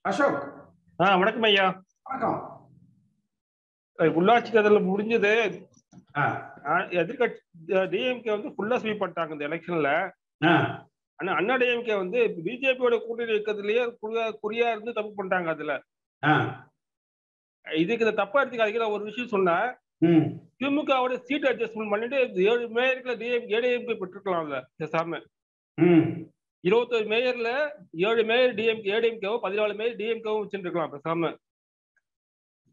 அசோக், வணக்கம் ஐயா. வணக்கம். உள்ளாட்சி தேர்தல் முடிஞ்சது. ஆ, எதிர்கட்சி டிஎம்கே வந்து ஃபுல்லா ஸ்வீப் பண்ணிட்டாங்க இந்த எலெக்ஷன்ல. ஆ, ஆனா அண்ணா டிஎம்கே வந்து பிஜேபியோட கூட்டணி இருக்கிறதுலயே குறியா இருந்து தப்பு பண்ணிட்டாங்க. அதுல ஆ, இதுக்கு இதை தப்பா எடுத்துக்காதீங்க. நான் ஒரு விஷயம் சொன்னேன். ம், திமுகவோட சீட் அட்ஜஸ்ட்மெண்ட் பண்ணிட்டு 7 மேயர்ல ஏடிஎம்கே பெற்றுருக்கலாம்ல பேசாம. ம். 21 மேயர்ல 7 மேயர் ஏடிஎம்கேவும் 14 மேயர் டிஎம்கேவும் வச்சுருக்கலாம் பேசாம.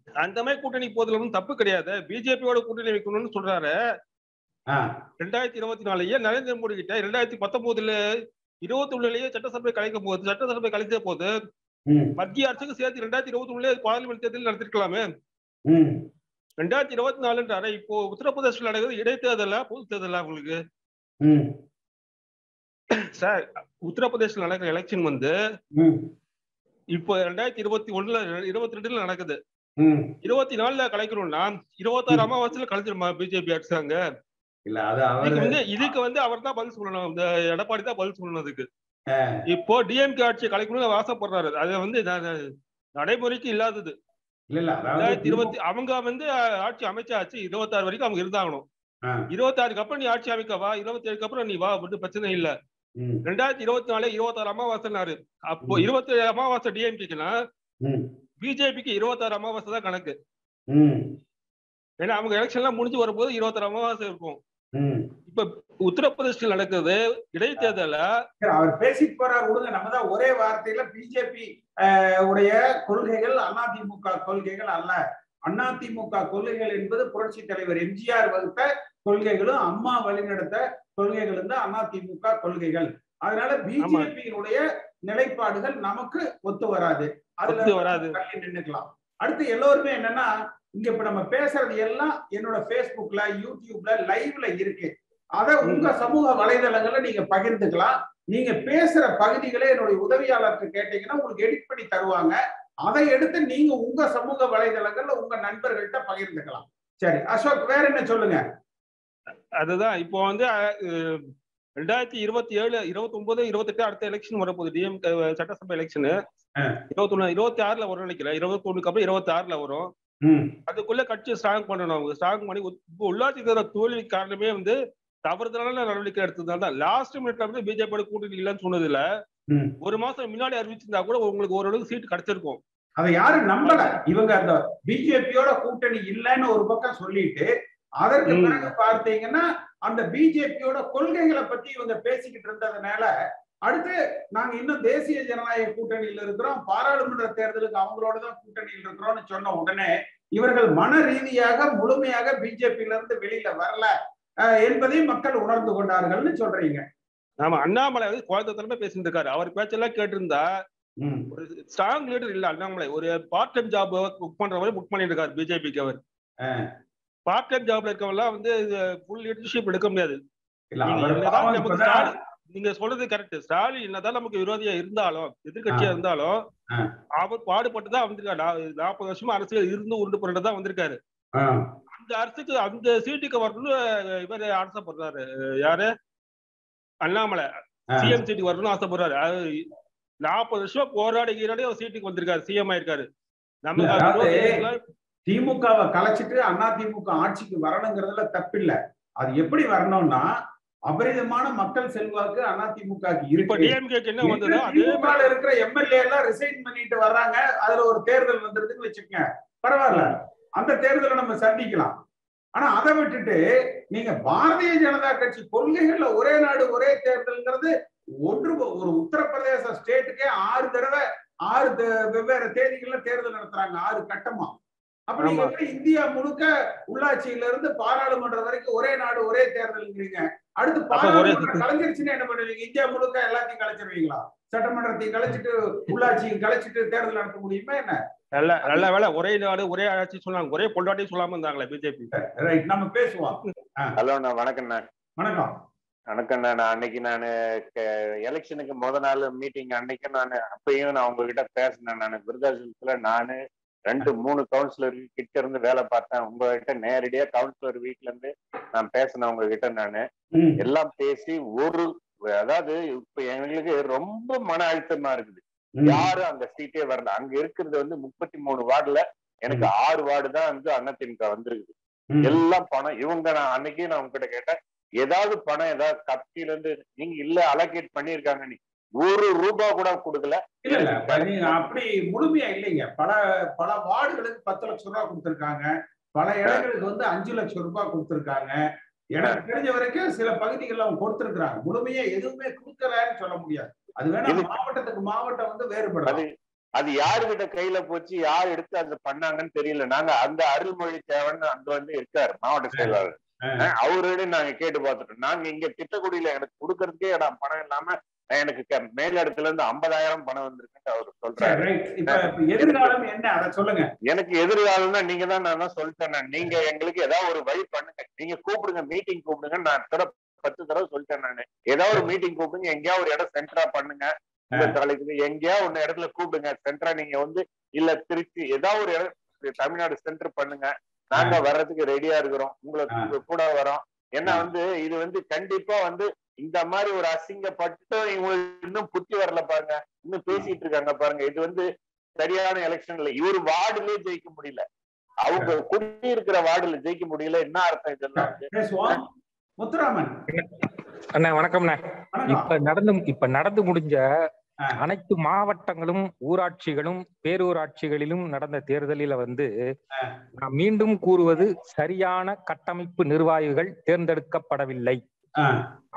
அந்த மாதிரி கூட்டணி போதுல ஒன்றும் தப்பு கிடையாது. பிஜேபியோட கூட்டணி வைக்கணும்னு சொல்றாரு. ஆ, 2024 நரேந்திர மோடி கிட்ட 2019 21லயே சட்டசபை கலைக்க போது ம், மத்திய அரசுக்கு சேர்த்து 2021 பார்லிமெண்ட் தேர்தல் நடத்திருக்கலாமே. ம். 2024 இப்போ உத்தரப்பிரதேசத்தில் நடக்குது இடைத்தேர்தலா பொது தேர்தலா உங்களுக்கு? ம், சார், உத்தரப்பிரதேசத்தில் நடக்கிற எலெக்ஷன் வந்து ம், இப்போ 2021 22 நடக்குது. ம். 24 கலைக்கணும்னா 26 அமாவாசையில கலைச்சிருமா பிஜேபி அரசாங்க? இல்ல, அது அவரு. இதுக்கு வந்து அவர் தான் பதில் சொல்லணும். இந்த எடப்பாடி தான் பதில் சொல்லணும் அதுக்கு. ஆ, இப்போ டிஎம்கே ஆட்சியை கலைக்கணும்னு ஆசைப்படுறாரு. அது வந்து நடைமுறைக்கு இல்லாதது. இல்ல, இல்ல, அதாவது 2020 அவங்க வந்து ஆட்சி அமைச்சாச்சு. 26 வரைக்கும் அவங்க இருந்தாகணும். ஆ, 26க்கு அப்புறம் நீ ஆட்சி அமைக்க வா, 27க்கு அப்புறம் நீ வா, மட்டும் பிரச்சனை இல்ல. ம், 2024 26 அமாவாசைனாரு. அப்போ ம், 27 அமாவாசை டிஎம்கேக்குன்னா ம், பிஜேபிக்கு 26 அமாவாசை தான் கணக்கு. ம், ஏன்னா அவங்க எலெக்ஷன்லாம் முடிஞ்சு வரும்போது 26 அமாவாசை இருக்கும். ம். இப்ப உத்தரப்பிரதேசத்தில் நடக்குது இடைத்தேர்தல. சரி, அவர் பேசிட்டு போறாரு, விடுங்க. நம்ம தான் ஒரே வார்த்தையில பிஜேபி உடைய கொள்கைகள் அதிமுக கொள்கைகள் அல்ல. அதிமுக கொள்கைகள் என்பது புரட்சி தலைவர் எம்ஜிஆர் வகுத்த கொள்கைகளும் அம்மா வழிநடத்த கொள்கைகளும் தான் அதிமுக கொள்கைகள். அதனால பிஜேபியினுடைய நிலைப்பாடுகள் நமக்கு ஒத்து வராது. அதுல தள்ளி நின்னுக்கலாம். அடுத்து எல்லோருமே என்னன்னா, இங்க இப்ப நம்ம பேசுறது எல்லாம் என்னோட பேஸ்புக்ல, யூடியூப்ல, லைவ்ல இருக்கு. அத உங்க சமூக வலைதளங்கள்ல நீங்க பகிர்ந்துக்கலாம். நீங்க பேசுற பகுதிகளை என்னுடைய உதவியாளருக்கு கேட்டீங்கன்னா உங்களுக்கு எடிட் பண்ணி தருவாங்க. அதை எடுத்து நீங்க உங்க சமூக வலைதளங்கள்ல உங்க நண்பர்கள்ட்ட பகிர்ந்துக்கலாம். சரி அசோக், வேற என்ன சொல்லுங்க? அதுதான் இப்போ வந்து 2027, 29, 28 அடுத்த எலெக்ஷன் வரப்போகுது. டிஎம்கே சட்டசபை எலெக்ஷன் 21, 26ல வரும் நினைக்கிறேன். 21க்கு அப்புறம் 26ல வரும். அதுக்குள்ள கட்சி ஸ்ட்ராங் பண்ணணும். அவங்க ஸ்ட்ராங் பண்ணி இப்போ உள்ளாட்சி தேர்தல் தோல்வி காரணமே வந்து தவறுதலான நடவடிக்கை எடுத்ததுனால தான். லாஸ்ட் மினிட்ல வந்து பிஜேபியோட கூட்டணி இல்லைன்னு சொன்னதுல ஒரு மாசம் முன்னாடி அறிவிச்சிருந்தா கூட உங்களுக்கு ஓரளவுக்கு சீட் கிடைச்சிருக்கும். அதை யாரும் நம்பல. இவங்க அந்த பிஜேபியோட கூட்டணி இல்லைன்னு ஒரு பக்கம் சொல்லிட்டு, அதற்கு பிறகு பார்த்தீங்கன்னா அந்த பிஜேபியோட கொள்கைகளை பத்தி இவங்க பேசிக்கிட்டு இருந்ததுனால அடுத்து நாங்க இன்னும் தேசிய ஜனநாயக கூட்டணியில் இருக்கிறோம், பாராளுமன்ற தேர்தலுக்கு அவங்களோட தான் கூட்டணியில் இருக்கிறோம்னு சொன்ன உடனே இவர்கள் மன ரீதியாக முழுமையாக பிஜேபியில இருந்து வெளியில வரல என்பதை மக்கள் உணர்ந்து கொண்டார்கள்னு சொல்றீங்க. ஆமா, அண்ணாமலை வந்து கோயம்புத்தூர்ல பேசிட்டு இருக்காரு. அவர் பேச்செல்லாம் கேட்டிருந்தா ஒரு ஸ்ட்ராங் லீடர் இல்ல. அண்ணாமலை ஒரு பார்ட் டைம் ஜாப் புக் பண்ற மாதிரி புக் பண்ணிட்டு இருக்காரு பிஜேபிக்கு. அவர் பார்ட் டைம் ஜாப்ல இருக்கவெல்லாம் வந்து ஃபுல் லீடர்ஷிப் எடுக்க முடியாது. நீங்க சொல்றது கரெக்ட். ஸ்டாலின் என்னதான் நமக்கு விரோதியா இருந்தாலும், எதிர்கட்சியா இருந்தாலும் அவர் பாடுபட்டுதான் வந்திருக்காரு. 40 வருஷமா அரசியல் இருந்து உருண்டு புரண்டு தான் வந்திருக்காரு. அந்த அரசுக்கு அந்த சீட்டுக்கு வரணும்னு இவர் ஆசைப்படுறாரு. யாரு? அண்ணாமலை சிஎம் சீட்டுக்கு வரணும்னு ஆசைப்படுறாரு. 40 வருஷம் போராடி அவர் சீட்டுக்கு வந்திருக்காரு, சிஎம் ஆயிருக்காரு. நமக்கு திமுகவை கலைச்சிட்டு அதிமுக ஆட்சிக்கு வரணுங்கிறதுல தப்பில்லை. அது எப்படி வரணும்னா அபரிதமான மக்கள் செல்வாக்கு அதிமுக இருக்கிற எம்எல்ஏ எல்லாம் ரிசைன் பண்ணிட்டு வர்றாங்க. அதுல ஒரு தேர்தல் வந்துருதுன்னு வச்சுக்கோங்க, பரவாயில்ல, அந்த தேர்தலை நம்ம சந்திக்கலாம். ஆனா அதை விட்டுட்டு நீங்க பாரதிய ஜனதா கட்சி கொள்கைகள்ல ஒரே நாடு ஒரே தேர்தல்ங்கிறது ஒரு உத்தரப்பிரதேச ஸ்டேட்டுக்கே 6 தடவை 6 வெவ்வேறு தேதிகள்ல தேர்தல் நடத்துறாங்க, 6 கட்டமா. அப்ப நீங்க இந்தியா முழுக்க உள்ளாட்சியில இருந்து பாராளுமன்றம் வரைக்கும் ஒரே நாடு ஒரே தேர்தல்ங்கிறீங்க. அடுத்து பாராளுமன்றம் கலைஞ்சிருச்சுன்னா என்ன பண்ணுவீங்க? இந்தியா முழுக்க எல்லாத்தையும் கலைச்சிருவீங்களா? சட்டமன்றத்தையும் கலைச்சிட்டு உள்ளாட்சியும் கலைச்சிட்டு தேர்தல் நடத்த முடியுமா என்ன? நல்ல வேலை ஒரே நாடு ஒரே ஆட்சி சொன்னாங்க, ஒரே பொண்டாட்டி சொல்லாம இருந்தாங்களே பிஜேபி. ரைட், நம்ம பேசுவோம். ஹலோ, வணக்கம். வணக்கம். வணக்கம். அன்னைக்கு நான் எலெக்ஷனுக்கு நாள் மீட்டிங் அன்னைக்கு அப்பயும் நான் உங்ககிட்ட பேசினேன். நான் விருதாச்சலத்துல 2-3 கவுன்சிலர் கிட்ட இருந்து வேலை பார்த்தேன். உங்ககிட்ட நேரடியா கவுன்சிலர் வீட்ல இருந்து நான் பேசினேன் உங்ககிட்ட. நானு எல்லாம் பேசி அதாவது இப்ப எங்களுக்கு ரொம்ப மன அழுத்தமா இருக்குது. யாரும் அந்த சீட்டே வரல. அங்க இருக்கிறது வந்து 33 வார்டுல எனக்கு 6 வார்டு தான் வந்து அதிமுக வந்திருக்குது. எல்லாம் பணம். நான் அன்னைக்கே நான் உங்ககிட்ட கேட்டேன், ஏதாவது பணம் ஏதாவது கட்சியில இருந்து நீங்க இல்ல அலோகேட் பண்ணிருக்காங்க, நீ ₹1 கூட கொடுக்கல. அப்படி முழுமையா இல்லைங்க. பல வார்டுகளுக்கு 10 லட்சம் ரூபாய் கொடுத்திருக்காங்க. பல இடங்களுக்கு வந்து 5 லட்சம் ரூபாய் கொடுத்திருக்காங்க. எனக்கு தெரிஞ்ச வரைக்கும் சில பகுதிகள் அவங்க கொடுத்திருக்கிறாங்க. முழுமையா எதுவுமே கொடுக்கலன்னு சொல்ல முடியாது. அது வேணா மாவட்டத்துக்கு மாவட்டம் வந்து வேறுபடாது. அது யாருகிட்ட கையில போச்சு, யார் எடுத்து அதை பண்ணாங்கன்னு தெரியல. நாங்க அந்த அருள்மொழி தேவன் அங்க வந்து இருக்காரு மாவட்ட செயலாளர், அவரோட நாங்க கேட்டு பார்த்துட்டோம். நாங்க இங்க திட்டக்குடியில எனக்கு கொடுக்கறதுக்கே பணம் இல்லாம எனக்கு மேல் இடத்துல இருந்து 50,000 பணம் வந்திருக்குன்னு அவர் சொல்றாரு. எதிர்காலம் என்ன அதை சொல்லுங்க. எனக்கு எதிர்காலம்னா நீங்க தான், நான் தான் சொல்லிட்டேன். நீங்க எங்களுக்கு ஏதாவது ஒரு வழி பண்ணுங்க. நீங்க கூப்பிடுங்க, மீட்டிங் கூப்பிடுங்க. நான் 10 தடவை சொல்லிட்டேன். நானு ஏதாவது ஒரு மீட்டிங் கூப்பிடுங்க, எங்கேயாவது ஒரு இடம் சென்டரா பண்ணுங்க. எங்கேயாவது ஒன்னு இடத்துல கூப்பிடுங்க சென்டரா. நீங்க வந்து இல்ல திருச்சி ஏதாவது ஒரு இடம் தமிழ்நாடு சென்டர் பண்ணுங்க. நாங்க வர்றதுக்கு ரெடியா இருக்கிறோம், உங்களுக்கு கூட வரோம். ஏன்னா வந்து இது வந்து கண்டிப்பா வந்து இந்த மாதிரி ஒரு அசிங்கப்பட்டு இவங்களுக்கு இன்னும் புத்தி வரல பாருங்க, இன்னும் பேசிட்டு இருக்காங்க பாருங்க. இது வந்து சரியான எலெக்ஷன் இல்ல. இவர் வார்டுலயே ஜெயிக்க முடியல, அவங்க குடியிருக்கிற வார்டுல ஜெயிக்க முடியல. என்ன அர்த்தம் இதெல்லாம்? முத்துராமன் அண்ணா வணக்கம்ண்ணா. இப்ப நடந்து முடிஞ்ச அனைத்து மாவட்டங்களும் ஊராட்சிகளும் பேரூராட்சிகளிலும் நடந்த தேர்தலில வந்து நான் மீண்டும் கூறுவது, சரியான கட்டமைப்பு நிர்வாகிகள் தேர்ந்தெடுக்கப்படவில்லை.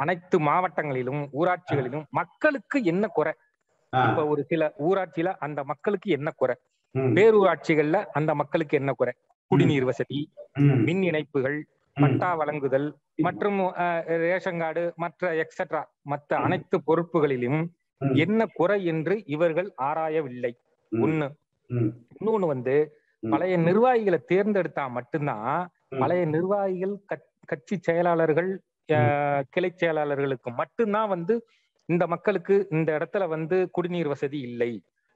அனைத்து மாவட்டங்களிலும் ஊராட்சிகளிலும் மக்களுக்கு என்ன குறை, இப்ப ஒரு சில ஊராட்சியில அந்த மக்களுக்கு என்ன குறை, பேரூராட்சிகள்ல அந்த மக்களுக்கு என்ன குறை, குடிநீர் வசதி, மின் இணைப்புகள், பட்டா வழங்குதல் மற்றும் ரேஷன் கார்டு மற்ற எக்ஸெட்ரா மற்ற அனைத்து பொறுப்புகளிலும் என்ன குறை என்று இவர்கள் ஆராயவில்லை. இன்னொன்னு வந்து பழைய நிர்வாகிகளை தேர்ந்தெடுத்தா மட்டும்தான் பழைய நிர்வாகிகள் கட்சி செயலாளர்கள் கிளை செயலாளர்களுக்கு மட்டும்தான் வந்து இந்த மக்களுக்கு இந்த இடத்துல வந்து குடிநீர் வசதி இல்லை,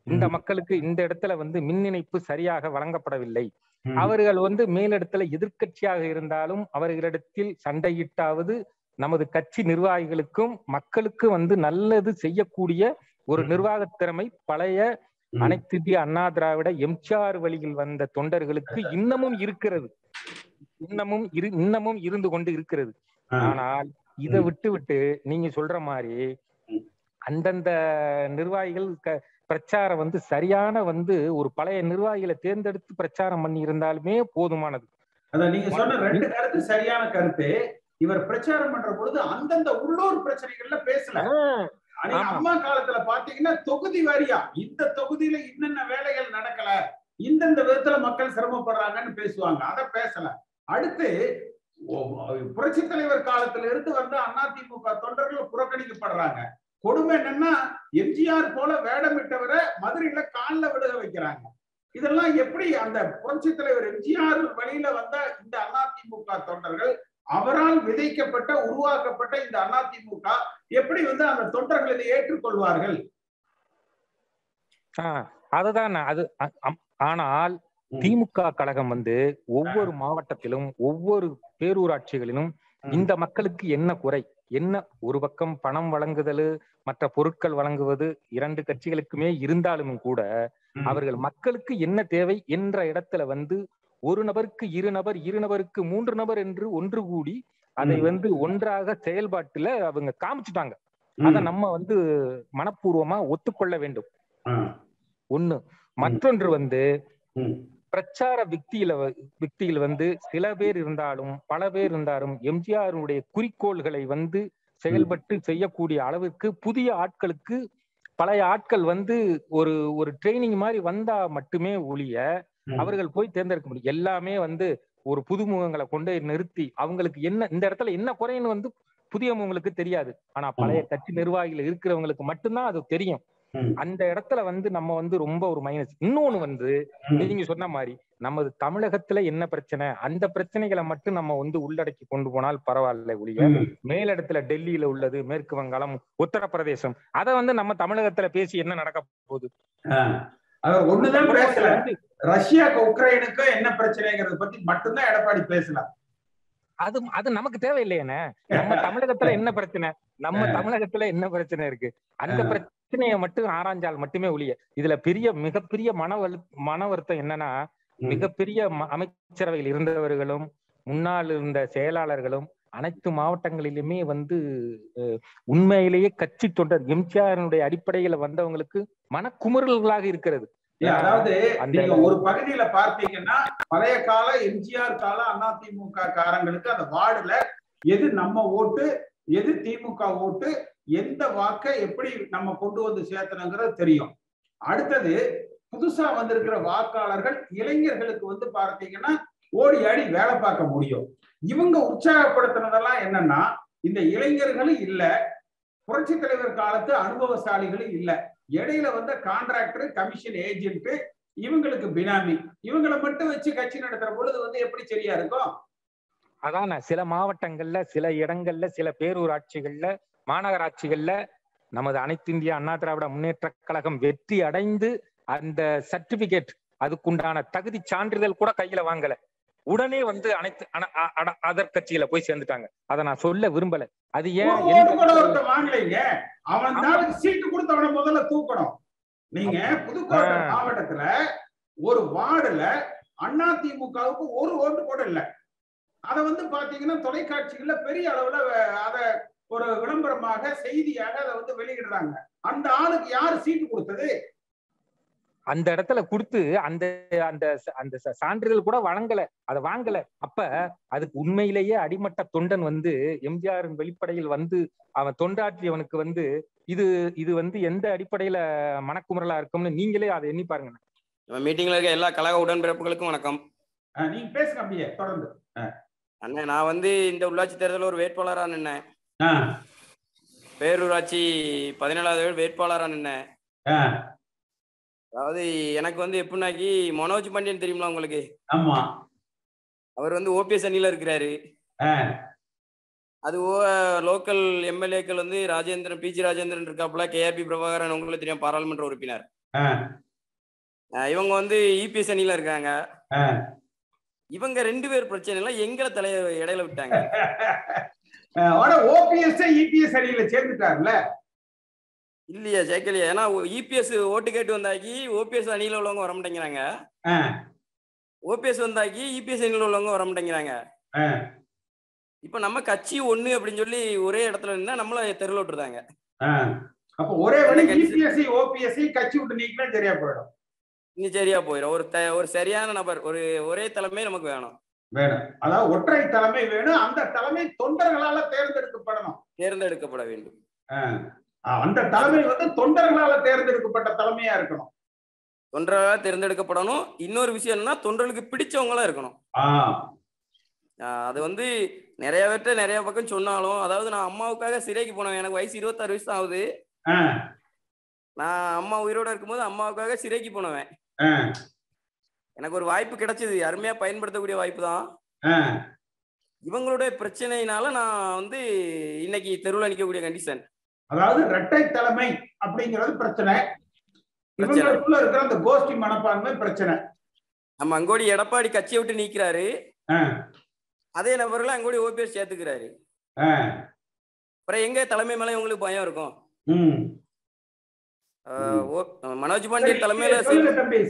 இந்த மக்களுக்கு இந்த இடத்துல வந்து மின் இணைப்பு சரியாக வழங்கப்படவில்லை, அவர்கள் வந்து மேலிடத்துல எதிர்கட்சியாக இருந்தாலும் அவர்களிடத்தில் சண்டையிட்டாவது நமது கட்சி நிர்வாகிகளுக்கும் மக்களுக்கு வந்து நல்லது செய்யக்கூடிய ஒரு நிர்வாக திறமை பழைய அனைத்து இந்திய அண்ணா திராவிட எம்ஜிஆர் வழியில் வந்த தொண்டர்களுக்கு இன்னமும் இருக்கிறது, இன்னமும் இருந்து கொண்டு இருக்கிறது. ஆனால் இதை விட்டு நீங்க சொல்ற மாதிரி அந்தந்த நிர்வாகிகள் பிரச்சாரம் வந்து சரியான வந்து ஒரு பழைய நிர்வாகிகளை தேர்ந்தெடுத்து பிரச்சாரம் பண்ணி இருந்தாலுமே போதுமானது. அதான் நீங்க சொன்ன 2 கருத்து சரியான கருத்து. இவர் பிரச்சாரம் பண்ற பொழுது அந்தந்த உள்ளூர் பிரச்சனைகள்ல பேசல. அம்மா காலத்துல பாத்தீங்கன்னா தொகுதி வாரியா இந்த தொகுதியில இன்னென்ன வேலைகள் நடக்கல, இந்தந்த விதத்துல மக்கள் சிரமப்படுறாங்கன்னு பேசுவாங்க, அதை பேசல. அடுத்து புரட்சி தலைவர் காலத்துல இருந்து வந்து அதிமுக தொண்டர்கள் புறக்கணிக்கப்படுறாங்க. கொடுமை என்னன்னா எம்ஜிஆர் போல வேடமிட்டவரை மதுரையில காலில் விடுக வைக்கிறாங்க. இதெல்லாம் எப்படி அந்த புரட்சி தலைவர் எம்ஜிஆர் வழியில வந்த இந்த அதிமுக தொண்டர்கள், அவரால் விதைக்கப்பட்ட உருவாக்கப்பட்ட இந்த அதிமுக எப்படி வந்து அந்த தொண்டர்கள் இதை ஏற்றுக்கொள்வார்கள்? அதுதான் அது. ஆனால் திமுக கழகம் வந்து ஒவ்வொரு மாவட்டத்திலும் ஒவ்வொரு பேரூராட்சிகளிலும் இந்த மக்களுக்கு என்ன குறை, என்ன ஒரு பக்கம் பணம் வழங்குதல் மற்ற பொருட்கள் வழங்குவது 2 கட்சிகளுக்குமே இருந்தாலும் கூட அவர்கள் மக்களுக்கு என்ன தேவை என்ற இடத்துல வந்து ஒரு நபருக்கு 2 நபர், 2 நபருக்கு 3 நபர் என்று ஒன்று கூடி அதை வந்து ஒன்றாக செயல்பாட்டுல அவங்க காமிச்சுட்டாங்க. அத நம்ம வந்து மனப்பூர்வமா ஒத்துக்கொள்ள வேண்டும். ஒண்ணு. மற்றொன்று வந்து பிரச்சார விக்தியில் வந்து சில பேர் இருந்தாலும் பல பேர் இருந்தாலும் எம்ஜிஆருடைய குறிக்கோள்களை வந்து செயல்பட்டு செய்யக்கூடிய அளவுக்கு புதிய ஆட்களுக்கு பழைய ஆட்கள் வந்து ஒரு ட்ரைனிங் மாதிரி வந்தா மட்டுமே ஒழிய அவர்கள் போய் தேர்ந்தெடுக்க முடியும். எல்லாமே வந்து ஒரு புதுமுகங்களை கொண்டு நிறுத்தி அவங்களுக்கு என்ன இந்த இடத்துல என்ன குறைன்னு வந்து புதிய முகங்களுக்கு தெரியாது. ஆனா பழைய கட்சி நிர்வாகிகள் இருக்கிறவங்களுக்கு மட்டும்தான் அது தெரியும். அந்த இடத்துல வந்து நம்ம வந்து ரொம்ப ஒரு மைனஸ். இன்னொன்னு வந்து நீங்க சொன்ன மாதிரி நமது தமிழகத்துல என்ன பிரச்சனை, அந்த பிரச்சனைகளை மட்டும் நம்ம வந்து உள்ளடக்கி கொண்டு போனால் பரவாயில்ல ஒழிய மேலிடத்துல டெல்லியில உள்ளது, மேற்கு வங்காளம், உத்தரப்பிரதேசம், அதை வந்து நம்ம தமிழகத்துல பேசி என்ன நடக்க போகுது? அவர் ஒண்ணுதான் பேசல. ரஷ்யாக்கு உக்ரைனுக்கு என்ன பிரச்சனைங்கிறத பத்தி மட்டும்தான் எடப்பாடி பேசலாம். அது நமக்கு தேவையில்லையேண்ணே. நம்ம தமிழகத்துல என்ன பிரச்சனை, நம்ம தமிழகத்துல என்ன பிரச்சனை இருக்கு, அந்த பிரச்சனையை மட்டும் ஆராய்ஞ்சால் மட்டுமே ஒழிய. இதுல மிகப்பெரிய மன வருத்தம் என்னன்னா, மிகப்பெரிய அமைச்சரவையில் இருந்தவர்களும் முன்னாள் இருந்த செயலாளர்களும் அனைத்து மாவட்டங்களிலுமே உண்மையிலேயே கட்சி தொண்டர் எம்ஜிஆருடைய அடிப்படையில வந்தவங்களுக்கு மனக்குமுறல்களாக இருக்கிறது. அதாவது நீங்க ஒரு பகுதியில பார்த்தீங்கன்னா பழைய கால எம்ஜிஆர் கால அதிமுக காரங்களுக்கு அந்த வார்டுல எது நம்ம ஓட்டு எது திமுக ஓட்டு, எந்த வாக்கை எப்படி நம்ம கொண்டு வந்து சேர்த்தணுங்கிறது தெரியும். அடுத்தது புதுசா வந்திருக்கிற வாக்காளர்கள் இளைஞர்களுக்கு பார்த்தீங்கன்னா ஓடி ஆடி வேலை பார்க்க முடியும். இவங்க உற்சாகப்படுத்தினதெல்லாம் என்னன்னா, இந்த இளைஞர்களும் இல்ல, புரட்சி தலைவர் காலத்து அனுபவசாலிகளும் இல்ல, இடையில வந்த கான்ட்ராக்டர் கமிஷன் ஏஜென்ட் இவங்களுக்கு பினாமி, இவங்களை மட்டும் வச்சு கட்சி நடத்துற பொழுது எப்படி சரியா இருக்கும்? அதான சில மாவட்டங்கள்ல, சில இடங்கள்ல, சில பேரூராட்சிகள்ல, மாநகராட்சிகள்ல நமது அனைத்து இந்திய அண்ணா திராவிட முன்னேற்ற கழகம் வெற்றி அடைந்து அந்த சர்டிபிகேட், அதுக்குண்டான தகுதி சான்றிதழ் கூட கையில வாங்கல, உடனே அனைத்து அதர் கட்சியில போய் சேர்ந்துட்டாங்க. அதை நான் சொல்ல விரும்பல. அது ஏன் வாங்கலைங்க? அவன் சீட்டு கொடுத்தவன முதல்ல தூக்கணும். நீங்க புதுக்கோட்டை மாவட்டத்துல ஒரு வார்டுல அதிமுகவுக்கு ஒரு ஓட்டு கூட இல்ல. அத பாத்தீங்கன்னா தொலைக்காட்சிகள்ல பெரிய அளவுல அத ஒரு விளம்பரமாக செய்தியாக அதை வெளியிடுறாங்க. அந்த ஆளுக்கு யாரு சீட்டு கொடுத்தது? அந்த இடத்துல கொடுத்து அந்த அந்த அந்த சான்றிதழ் கூட வழங்கல, அதை வாங்கல. அப்ப அதுக்கு உண்மையிலேயே அடிமட்ட தொண்டன் எம்ஜிஆரின் வெளிப்படையில் அவன் தொண்டாற்றியவனுக்கு இது எந்த அடிப்படையில மனக்குமுறலா இருக்கும்னு நீங்களே அதை எண்ணி பாருங்க. மீட்டிங்ல இருக்க எல்லா கழக உடன்பிறப்புகளுக்கும் வணக்கம். நீங்க பேசுங்க அப்படியே தொடர்ந்து. அண்ணே, நான் இந்த உள்ளாட்சி தேர்தலில் ஒரு வேட்பாளரா நின்னேன். பேரூராட்சி 17வது வேட்பாளரா நின்னேன். அதாவது எனக்கு எப்படின்னாக்கி மனோஜ் பாண்டியன் தெரியுங்களா உங்களுக்கு? ஆமா. அவர் ஓபிஎஸ் அணியில இருக்கிறாரு. அது லோக்கல் எம்எல்ஏக்கள் ராஜேந்திரன், பிஜி ராஜேந்திரன் இருக்காப்புல, கேஆர்பி பிரபாகரன் உங்களுக்கு தெரியும், பாராளுமன்ற உறுப்பினர். இவங்க இபிஎஸ் அணியில இருக்காங்க. இவங்க 2 பேர் பிரச்சனை எல்லாம் எங்களை இடையில விட்டாங்க. ஓபிஎஸ் இபிஎஸ் அணியில சேர்ந்துட்டார்ல? இல்லையா, ஜெயக்கலியா? ஏன்னா இபிஎஸ் ஓட்டு கேட்டு வந்தாக்கி ஓபிஎஸ் அணியில உள்ளவங்க வர மாட்டேங்கிறாங்க, ஓபிஎஸ் வந்தாக்கி இபிஎஸ் அணியில உள்ளவங்க வர மாட்டேங்கிறாங்க. இப்ப நம்ம கட்சி ஒண்ணு அப்படின்னு சொல்லி ஒரே இடத்துல இருந்தா நம்மள தெருல விட்டுருந்தாங்க. அப்ப ஒரே இபிஎஸ் ஓபிஎஸ் கட்சி விட்டு நீக்கினா சரியா போயிடும். இனி சரியா போயிடும். ஒரு சரியான நபர், ஒரே தலைமை நமக்கு வேணும். அதாவது ஒற்றை தலைமை வேணும். அந்த தலைமை தொண்டர்களால தேர்ந்தெடுக்கப்பட வேண்டும். அந்த தலைமை தொண்டர்களால தேர்ந்தெடுக்கப்பட்ட தலைமையா இருக்கணும். தொண்டர்களால தேர்ந்தெடுக்கப்படணும். இன்னொரு விஷயம் என்னன்னா, தொண்டர்களுக்கு பிடிச்சவங்களா இருக்கணும். அது நிறைய பக்கம் சொன்னாலும், அதாவது நான் அம்மாவுக்காக சிறைக்கு போனேன். எனக்கு வயசு 26 வயசு ஆகுது. நான் அம்மா உயிரோட இருக்கும்போது அம்மாவுக்காக சிறைக்கு போனவன். எனக்கு ஒரு வாய்ப்பு கிடைச்சது, அருமையா பயன்படுத்தக்கூடிய வாய்ப்பு தான். இவங்களுடைய பிரச்சனையினால நான் இன்னைக்கு தெருவில் நிற்கக்கூடிய கண்டிஷன். அதாவது இரட்டை தலைமை அப்படிங்கிறது பிரச்சனை, இவங்களுக்குள்ள இருக்கிற அந்த கோஷ்டி மனப்பான்மை பிரச்சனை. நம்ம அங்கோடி எடப்பாடி கட்சியை விட்டு நீக்கிறாரு, அதே நபர்களை அங்கோடி ஓபிஎஸ் சேர்த்துக்கிறாரு. அப்புறம் எங்க தலைமை மேல உங்களுக்கு பயம் இருக்கும்? மனோஜ் பாண்டியன் தலைமையில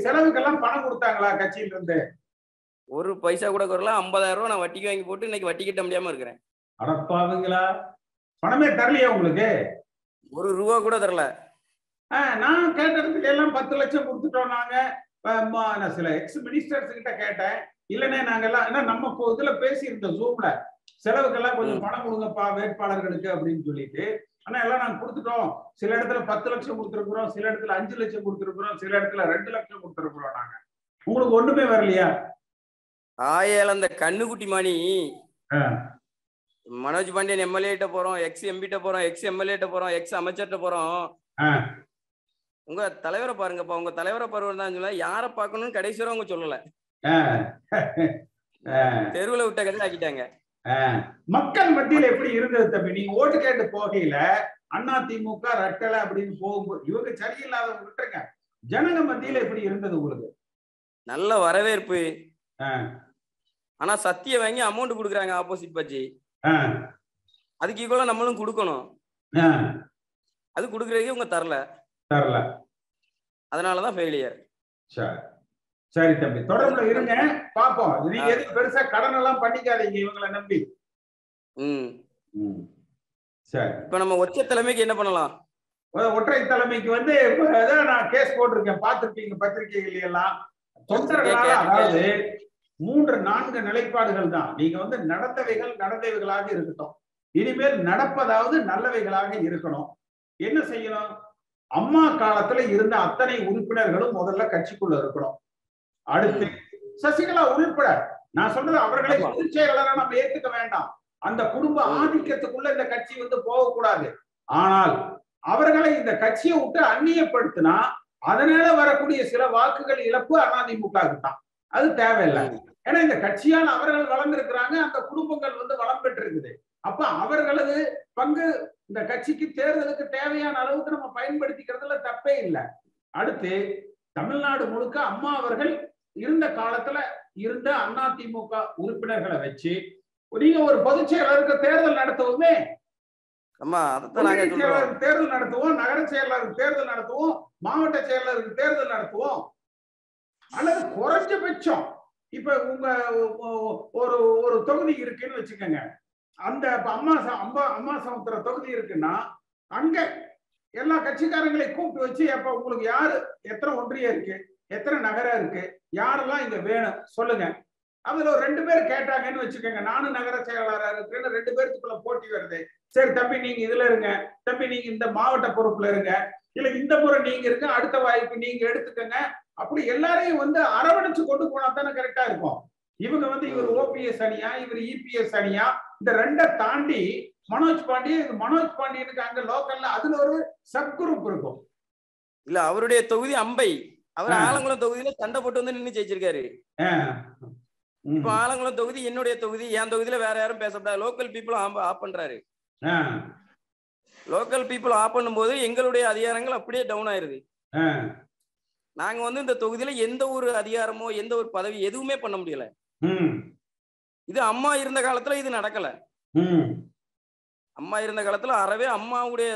செலவுக்கெல்லாம் பணம் கொடுத்தாங்களா கட்சியில இருந்து? ஒரு பைசா கூட குறல. 50,000 ரூபாய் நான் வட்டிக்கு வாங்கி போட்டு இன்னைக்கு வட்டி கட்ட முடியாம இருக்கிறேன். அடப்பாவீங்களா? பணமே தரலையா உங்களுக்கு? ஒரு ரூபா கூட தரல. நான் கேட்டதுக்கு எல்லாம் 10 லட்சம் கொடுத்துட்டோம் நாங்க. நான் சில எக்ஸ் மினிஸ்டர்ஸ் கிட்ட கேட்டேன், இல்லனே நாங்கெல்லாம் நம்ம இதுல பேசியிருந்தோம் ஜூம்ல, செலவுக்கெல்லாம் கொஞ்சம் பணம் கொடுங்கப்பா வேட்பாளர்களுக்கு அப்படின்னு சொல்லிட்டு. ஆனா எல்லாம் நாங்க கொடுத்துட்டோம். சில இடத்துல 10 லட்சம் கொடுத்துருக்குறோம், சில இடத்துல 5 லட்சம் கொடுத்துருக்குறோம், சில இடத்துல 2 லட்சம் கொடுத்துருக்குறோம். நாங்க உங்களுக்கு ஒண்ணுமே வரலையா? அந்த கண்ணுக்குட்டி மாணி மனோஜ் பாண்டியன் எம்எல்ஏ கிட்ட போறோம், எக்ஸ் எம்பி கிட்ட போறோம், எக்ஸ் எம்எல்ஏ கிட்ட போறோம், எக்ஸ் அமைச்சர்கிட்ட போறோம். உங்க தலைவரை பாருங்கப்பா, உங்க தலைவரை பாருங்க தான் சொல்ல, யாரை பார்க்கணும்னு கடைசி வரை அவங்க சொல்லல. தெருவுல விட்ட கதை ஆக்கிட்டாங்க. மக்கள் மத்தியில எப்படி இருந்தது தம்பி? நீங்க ஓட்டு கேட்டு போகையில அதிமுக ரெட்டலை அப்படின்னு போகும்போது இவங்க சரியில்லாத விட்டுருங்க, ஜனங்க மத்தியில எப்படி இருந்தது உங்களுக்கு? நல்ல வரவேற்பு. ஆனா சத்திய வாங்கி அமௌண்ட் கொடுக்குறாங்க ஆப்போசிட் பட்சி. அதுக்கு ஈக்குவலா நம்மளும் கொடுக்கணும். அது கொடுக்குறதுக்கு இவங்க தரல. அதனாலதான் ஃபெயிலியர். சரி தம்பி, தொடர்புல இருங்க, பாப்போம். நீங்க எதுவும் பெருசா கடன் எல்லாம் பண்ணிக்காதீங்க இவங்களை நம்பி. சரி, இப்ப நம்ம ஒற்றை தலைமைக்கு என்ன பண்ணலாம்? ஒற்றை தலைமைக்கு வந்து நான் கேஸ் போட்டிருக்கேன், பார்த்திருப்பீங்க பத்திரிகைகள் எல்லாம். தொண்டர்களால, அதாவது 3-4 நிலைப்பாடுகள் தான். நீங்க வந்து நடந்தவைகளாக இருக்கட்டும், இனிமேல் நடப்பதாவது நல்லவைகளாக இருக்கணும். என்ன செய்யணும்? அம்மா காலத்துல இருந்த அத்தனை உறுப்பினர்களும் முதல்ல கட்சிக்குள்ள இருக்கணும். அடுத்து சசிகலா உள்பட, நான் சொல்றது அவர்களை பொதுச் செயலாளரா நம்ம ஏத்துக்க வேண்டாம். அந்த குடும்ப ஆதிக்கத்துக்குள்ள இந்த கட்சி வந்து போகக்கூடாது. ஆனால் அவர்களை இந்த கட்சியை விட்டு அந்நியப்படுத்தினா அதனால வரக்கூடிய சில வாக்குகள் இழப்பு அதிமுகவுக்கு தான். அது தேவையில்லை. ஏன்னா இந்த கட்சியால் அவர்கள் வளர்ந்திருக்கிறாங்க, அந்த குடும்பங்கள் வந்து வளம் பெற்றிருக்குது. அப்ப அவர்களது பங்கு இந்த கட்சிக்கு தேர்தலுக்கு தேவையான அளவுக்கு நம்ம பயன்படுத்திக்கிறதுல தப்பே இல்லை. அடுத்து தமிழ்நாடு முழுக்க அம்மா அவர்கள் இருந்த காலத்துல இருந்த அதிமுக உறுப்பினர்களை வச்சு நீங்க ஒரு பொதுச் செயலாளருக்கு தேர்தல் நடத்துவோமே, தேர்தல் நடத்துவோம், நகர செயலாளருக்கு தேர்தல் நடத்துவோம், மாவட்ட செயலாளருக்கு தேர்தல் நடத்துவோம். அல்லது குறைஞ்சபட்சம் இப்ப உங்க ஒரு தொகுதி இருக்குன்னு வச்சுக்கோங்க, அந்த அம்மா சமுத்திர தொகுதி இருக்குன்னா அங்க எல்லா கட்சிக்காரங்களையும் கூப்பிட்டு வச்சு, அப்ப உங்களுக்கு யாரு எத்தனை ஒன்றியம் இருக்கு, எத்தனை நகரம் இருக்கு, யாரெல்லாம் இங்க வேணும் சொல்லுங்க. அதுல ஒரு 2 பேர் கேட்டாங்கன்னு வச்சுக்கோங்க, நானும் நகர செயலாளராக இருக்கிறேன்னு 2 பேருக்குள்ள போட்டி வருது. சரி தம்பி நீங்க இதுல இருங்க, தம்பி நீங்க இந்த மாவட்ட பொறுப்புல இருங்க, இல்ல இந்த முறை நீங்க இருங்க, அடுத்த வாய்ப்பு நீங்க எடுத்துக்கங்க. அப்படி எல்லாரையும் வந்து அரவணைச்சு கொண்டு போனா தானே கரெக்டா இருக்கும். இவங்க வந்து இவர் ஓபிஎஸ் அணியா, இவர் இபிஎஸ் அணியா, இந்த 2 தாண்டி மனோஜ் பாண்டியனுக்கு அங்க லோக்கல்ல அதுல ஒரு சப் குரூப் இருக்கும். இல்ல அவருடைய தொகுதி அம்பை, அவர் ஆலங்குளம் தொகுதியில சண்டை போட்டு வந்து நின்று ஜெயிச்சிருக்காரு. இப்ப ஆலங்குளம் தொகுதி என்னுடைய தொகுதி, என் தொகுதியில வேற யாரும் பேசப்படாது, லோக்கல் பீப்புள் ஆப் பண்றாரு. லோக்கல் பீப்புள் ஆப் பண்ணும் போது எங்களுடைய அதிகாரங்கள் அப்படியே டவுன் ஆயிருது. நாங்க வந்து இந்த தொகுதியில எந்த ஒரு அதிகாரமோ எந்த ஒரு பதவி எதுவுமே பண்ண முடியல. இது அம்மா இருந்த காலத்துல இது நடக்கல. அம்மா இருந்த காலத்துல அறவே அம்மாவுடைய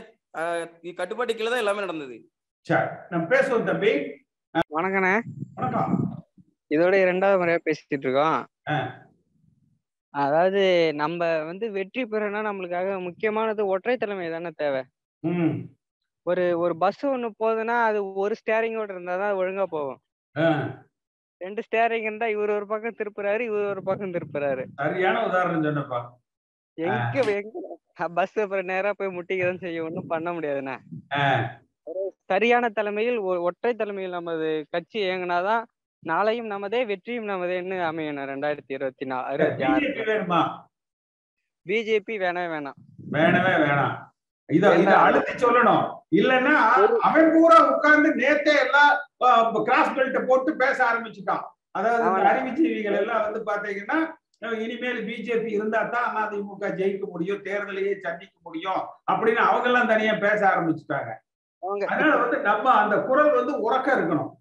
கட்டுப்பாட்டு கீழே தான் எல்லாமே நடந்தது. பேசுவோம் தம்பி. வணக்கண்ணே. வணக்கம். இதோட 2வது முறையா பேசிட்டு இருக்கோம். அதாவது நம்ம வந்து வெற்றி பெறணும்னா நம்மளுக்காக முக்கியமானது ஒற்றை தலைமை தானே தேவை. ஒரு பஸ் ஒண்ணு போகுதுன்னா அது ஒரு ஸ்டேரிங்கோட இருந்தாதான் ஒழுங்கா போகும். 2 ஸ்டேரிங் இருந்தா இவர் ஒரு பக்கம் திருப்புறாரு, இவர் ஒரு பக்கம் திருப்புறாரு. சரியான உதாரணம் சொன்னப்பா. எங்க பஸ் அப்புறம் நேரா போய் முட்டிக்கதான் செய்யும், ஒன்றும் பண்ண முடியாதுண்ணே. சரியான தலைமையில் ஒற்றை தலைமையில் நமது கட்சி இயங்கினாதான் நாளையும் நமதே வெற்றியும் நமதேன்னு அமையணும். 2026 வேணுமா? பிஜேபி வேணவே வேணாம். இத அழுத்தி சொல்லணும். இல்லன்னா அவன் பூரா உட்கார்ந்து நேத்தே எல்லாம் கிராஸ் பெல்ட் போட்டு பேச ஆரம்பிச்சுட்டான். அதாவது அறிவுஜீவிகள் எல்லாம் வந்து பாத்தீங்கன்னா இனிமேல் பிஜேபி இருந்தா தான் அதிமுக ஜெயிக்க முடியும், தேர்தலையே சந்திக்க முடியும் அப்படின்னு அவங்க எல்லாம் தனியா பேச ஆரம்பிச்சுட்டாங்க. அதனால வந்து நம்ம அந்த குரல் வந்து உறக்க இருக்கணும்.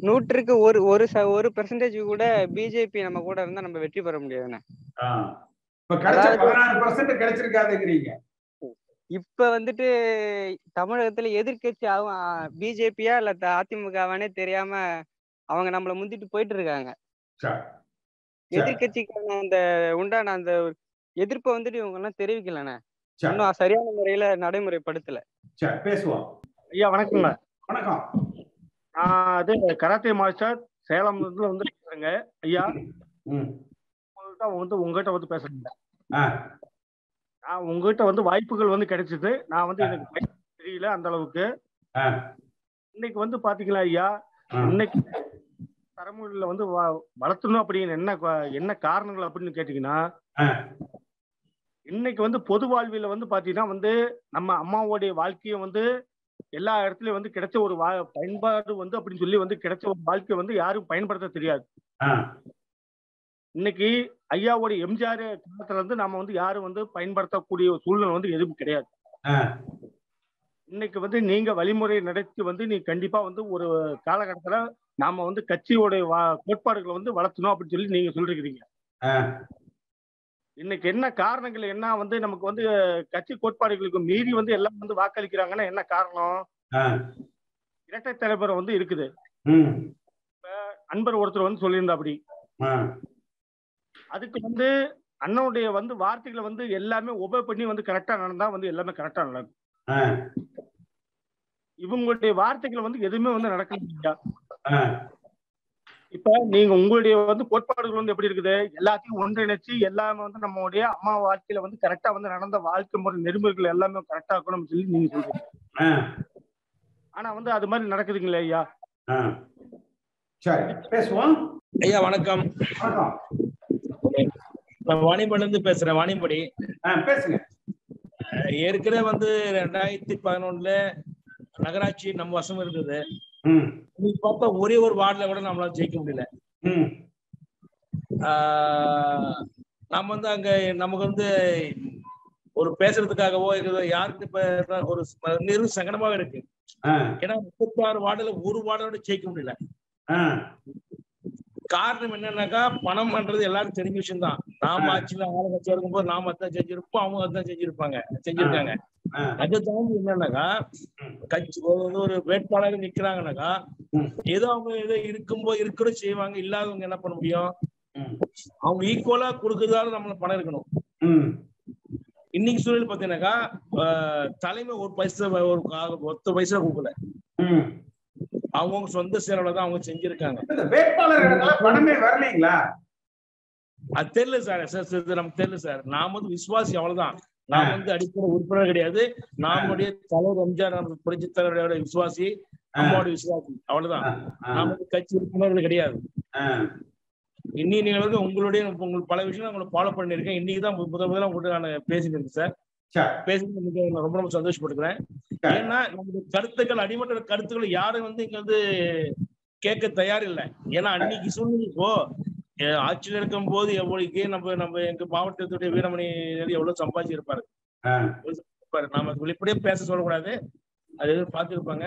100க்கு 1% கூட பிஜேபி நம்ம கூட இருந்தா நம்ம வெற்றி பெற முடியாதுண்ணே. இப்ப கிடைச்ச 16% கிடைச்சிருக்காதுங்கிறீங்க. இப்ப வந்துட்டு தமிழகத்துல எதிர்கட்சி பிஜேபியா இல்ல அதிமுகவானே தெரியாம அவங்க நம்மள முந்திட்டு போயிட்டு இருக்காங்க. எதிர்கட்சிக்கான அந்த உண்டான அந்த எதிர்ப்பை வந்துட்டு இவங்க எல்லாம் தெரிவிக்கலண்ணே, இன்னும் சரியான முறையில நடைமுறைப்படுத்தல. பேசுவோம். ஐயா வணக்கங்க. வணக்கம். அது கராத்தே மாஸ்டர் சேலம் வந்து பேசுறேங்க ஐயா. உங்ககிட்ட வந்து பேசுறேங்க. நான் உங்ககிட்ட வந்து வாய்ப்புகள் வந்து கிடைச்சது. நான் வந்து எனக்கு தெரியல அந்த அளவுக்கு. இன்னைக்கு வந்து பாத்தீங்களா ஐயா, இன்னைக்கு தரமொழியில வந்து வளர்த்தணும் அப்படின்னு என்ன காரணங்கள் அப்படின்னு கேட்டீங்கன்னா, இன்னைக்கு வந்து பொது வாழ்வில வந்து பாத்தீங்கன்னா வந்து நம்ம அம்மாவோடைய வாழ்க்கையை வந்து எல்லா இடத்துலயும் வந்து கிடைச்ச ஒரு பயன்பாடு வந்து அப்படின்னு சொல்லி வந்து கிடைச்ச ஒரு வாழ்க்கையை வந்து யாரும் பயன்படுத்த தெரியாது. இன்னைக்கு ஐயாவோட எம்ஜிஆர் காலத்துல இருந்து நாம வந்து யாரும் வந்து பயன்படுத்தக்கூடிய ஒரு சூழ்நிலை வந்து எதுவும் கிடையாது. இன்னைக்கு வந்து நீங்க வழிமுறை நடத்தி வந்து நீ கண்டிப்பா வந்து ஒரு காலகட்டத்துல நாம வந்து கட்சியோட கோட்பாடுகளை வந்து வளர்த்தணும் அப்படின்னு சொல்லி நீங்க சொல்லிருக்கிறீங்க. இன்னைக்கு என்ன காரணங்கள் என்ன வந்து நமக்கு வந்து கட்சி கோட்பாடுகளுக்கு மீறி வந்து எல்லாம் வந்து வாக்களிக்கிறாங்கன்னா என்ன காரணம்? இரட்டை தலைமுறை வந்து இருக்குது. அன்பர் ஒருத்தர் வந்து சொல்லியிருந்தா அப்படி அதுக்கு வந்து அண்ணனுடைய வந்து வார்த்தைகளை வந்து எல்லாமே ஒபே பண்ணி வந்து கரெக்டா நடந்தா வந்து எல்லாமே கரெக்டா நடக்கும். இவங்களுடைய வார்த்தைகள் வந்து எதுவுமே வந்து நடக்கல. இப்ப நீங்க உங்களுடைய வந்து கோட்பாடுகள் வந்து எப்படி இருக்குது? எல்லாத்தையும் ஒன்றிணைச்சு எல்லாமே வந்து நம்மளுடைய அம்மா வாழ்க்கையில வந்து கரெக்டா வந்து நடந்த வாழ்க்கை முறை நெறிமுறைகள் எல்லாமே கரெக்டா இருக்கணும்னு சொல்லி நீங்க சொல்றீங்க. ஆனா வந்து அது மாதிரி நடக்குதுங்களே ஐயா. சரி பேசுவோம் ஐயா. வணக்கம். நான் வாணியம்பாடில இருந்து பேசுறேன். வாணியம்பாடி பேசுங்க. ஏற்கனவே வந்து 2011 நகராட்சி நம்ம வசம் இருந்தது. இன்னைக்கு பார்த்தா ஒரே ஒரு வார்டுல கூட நம்மளால ஜெயிக்க முடியல. நம்ம வந்து அங்க நமக்கு வந்து ஒரு பேசுறதுக்காகவோ யாருக்கு இப்ப ஒரு சங்கடமாக இருக்கு. ஏன்னா 36 வார்டுல ஒரு வார்டோட ஜெயிக்க முடியல. காரணம் என்னன்னாக்கா பணம்ன்றது எல்லாரும் தெரிஞ்ச விஷயம் தான். நாம ஆட்சியில ஆளுங்கட்சியா இருக்கும்போது நாம அதான் செஞ்சிருப்போம், அவங்க அதான் செஞ்சிருக்காங்க. அதை தாண்டி என்னன்னாக்கா கட்சி ஒரு வேட்பாளர் நிக்கிறாங்கன்னாக்கா ஏதோ அவங்க ஏதோ இருக்கிற செய்வாங்க. இல்லாதவங்க என்ன பண்ண முடியும்? அவங்க ஈக்குவலா கொடுக்கறதால நம்மள பணம் இருக்கணும். இன்னைக்கு சூழல் பாத்தீங்கன்னாக்கா தலைமை ஒரு பைசா ஒரு 10 பைசா கொடுக்கல. அவங்க சொந்த செலவுல தான் அவங்க செஞ்சிருக்காங்க. பணமே வரலீங்களா? அது தெரியல சார். நமக்கு தெரியல சார். நாம வந்து விசுவாசி, அவ்வளவுதான். நாம வந்து அடிப்படை உறுப்பினர் கிடையாது. நம்முடைய தலைவர் எம்ஜிஆர் புரட்சி தலைவரோட விசுவாசி, அம்மாவோட விசுவாசி, அவ்வளவுதான். நாம வந்து கட்சி உறுப்பினர்கள் கிடையாது. இன்னைக்கு நீங்க வந்து உங்களுக்கு பல விஷயம் உங்களுக்கு ஃபாலோ பண்ணிருக்கேன். இன்னைக்குதான் முதல்ல உங்கள்கிட்ட நான் பேசிட்டு இருக்கேன் சார். பேசுறது ரொம்ப ரொம்ப சந்தோஷப்பட்டுக்கிறேன். ஏன்னா நம்முடைய கருத்துக்கள், அடிமட்ட கருத்துக்களை யாரும் வந்து இங்க வந்து கேட்க தயார் இல்லை. ஏன்னா அன்னைக்கு சூழ்நிலை இப்போ ஆட்சியில் இருக்கும் போது எவ்வளவுக்கு நம்ம எங்க மாவட்டத்துடைய வீரமணி எவ்வளவு சம்பாதிச்சு இருப்பாரு. நாம வெளிப்படையே பேச சொல்லக்கூடாது. அது பார்த்துருப்பாங்க.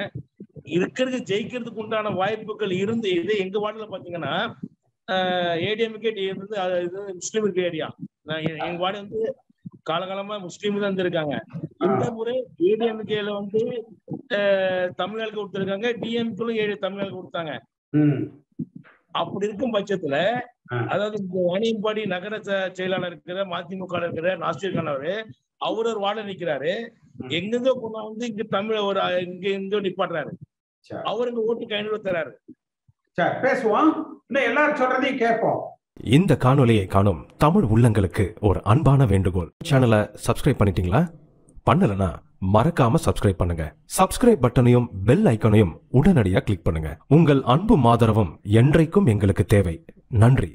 இருக்கிறது ஜெயிக்கிறதுக்கு உண்டான வாய்ப்புகள் இருந்து இது எங்க வார்டுல பாத்தீங்கன்னா ஏடிஎம்கே வந்து முஸ்லீம் இருக்க ஏரியா. எங்க வார்டு வந்து காலகாலமா முஸ்லீம் தான் இருந்திருக்காங்க. இந்த முறை ஏடிஎம்கேல வந்து தமிழ்நாளுக்கு கொடுத்திருக்காங்க, டிஎம்கேலும் 7 தமிழ்நாளுக்கு கொடுத்தாங்க. அப்படி இருக்கும் பட்சத்துல அதாவது இந்த வாணியம்பாடி நகர செயலாளர் இருக்கிற மதிமுக இருக்கிற நாஸ்திர் கான் அவர் ஒரு வார்டு நிக்கிறாரு. எங்கிருந்தோ கொண்டா வந்து இங்க தமிழ் ஒரு இங்க நிப்பாட்டுறாரு. அவருக்கு ஓட்டுக்கு 500 தராரு. பேசுவோம், எல்லாரும் சொல்றதையும் கேட்போம். இந்த காணொலியை காணும் தமிழ் உள்ளங்களுக்கு ஒரு அன்பான வேண்டுகோள். சேனலை சப்ஸ்கிரைப் பண்ணிட்டீங்களா? பண்ணலனா மறக்காம சப்ஸ்கிரைப் பண்ணுங்க. சப்ஸ்கிரைப் பட்டனையும் பெல் ஐக்கனையும் உடனடியாக கிளிக் பண்ணுங்க. உங்கள் அன்பும் ஆதரவும் என்றைக்கும் எங்களுக்கு தேவை. நன்றி.